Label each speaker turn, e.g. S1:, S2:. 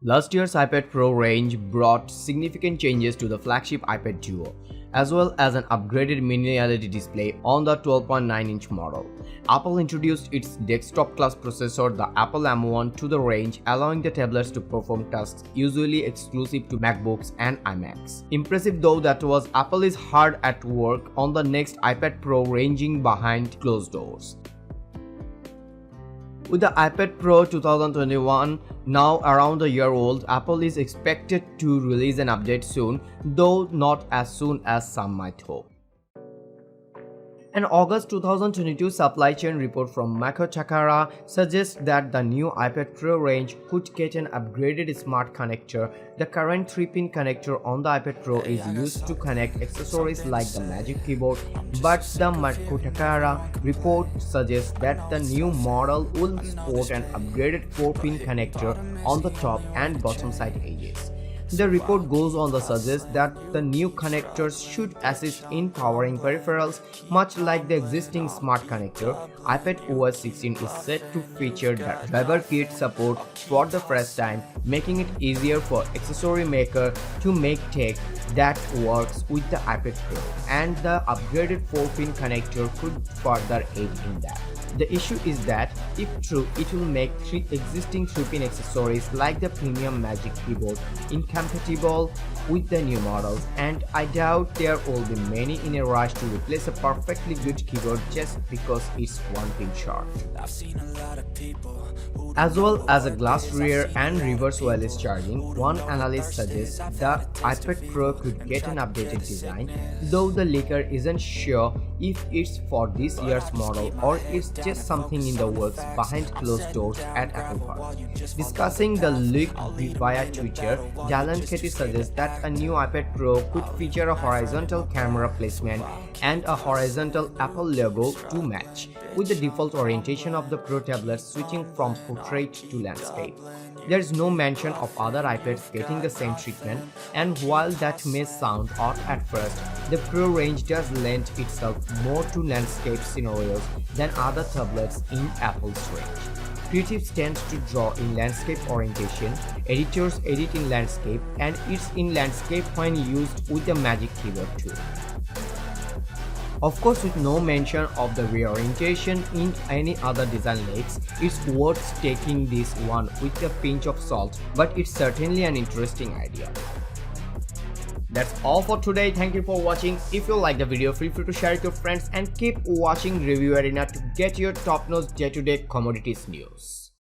S1: Last year's iPad Pro range brought significant changes to the flagship iPad Duo, as well as an upgraded mini LED display on the 12.9-inch model. Apple introduced its desktop-class processor, the Apple M1, to the range, allowing the tablets to perform tasks usually exclusive to MacBooks and iMacs. Impressive though that was, Apple is hard at work on the next iPad Pro ranging behind closed doors. With the iPad Pro 2021 now around a year old, Apple is expected to release an update soon, though not as soon as some might hope. An August 2022 supply chain report from Mako Takara suggests that the new iPad Pro range could get an upgraded smart connector. The current 3-pin connector on the iPad Pro is used to connect accessories like the Magic Keyboard, but the Mako Takara report suggests that the new model will sport an upgraded 4-pin connector on the top and bottom side edges. The report goes on to suggest that the new connectors should assist in powering peripherals, much like the existing smart connector. iPad OS 16 is set to feature the driver kit support for the first time, making it easier for accessory maker to make tech that works with the iPad Pro, and the upgraded 4-pin connector could further aid in that. The issue is that, if true, it will make existing 3-pin accessories like the premium Magic Keyboard incompatible with the new models, and I doubt there will be many in a rush to replace a perfectly good keyboard just because it's 1 pin short. As well as a glass rear and reverse wireless charging, one analyst suggests the iPad Pro could get an updated design, though the leaker isn't sure if it's for this year's model or it's just something in the works behind closed doors at Apple Verge. Discussing the leak via Twitter, Dylan Katie suggests that a new iPad Pro could feature a horizontal camera placement and a horizontal Apple logo to match, with the default orientation of the Pro tablet switching from portrait to landscape. There is no mention of other iPads getting the same treatment, and while that may sound odd at first, the Pro range does lend itself more to landscape scenarios than other tablets in Apple's range. Creatives tend to draw in landscape orientation, editors edit in landscape, and it's in landscape when used with the Magic Keyboard too. Of course, with no mention of the reorientation in any other design leaks, it's worth taking this one with a pinch of salt, but it's certainly an interesting idea. That's all for today. Thank you for watching. If you like the video, feel free to share it with your friends and keep watching Review Arena to get your top-notch day-to-day commodities news.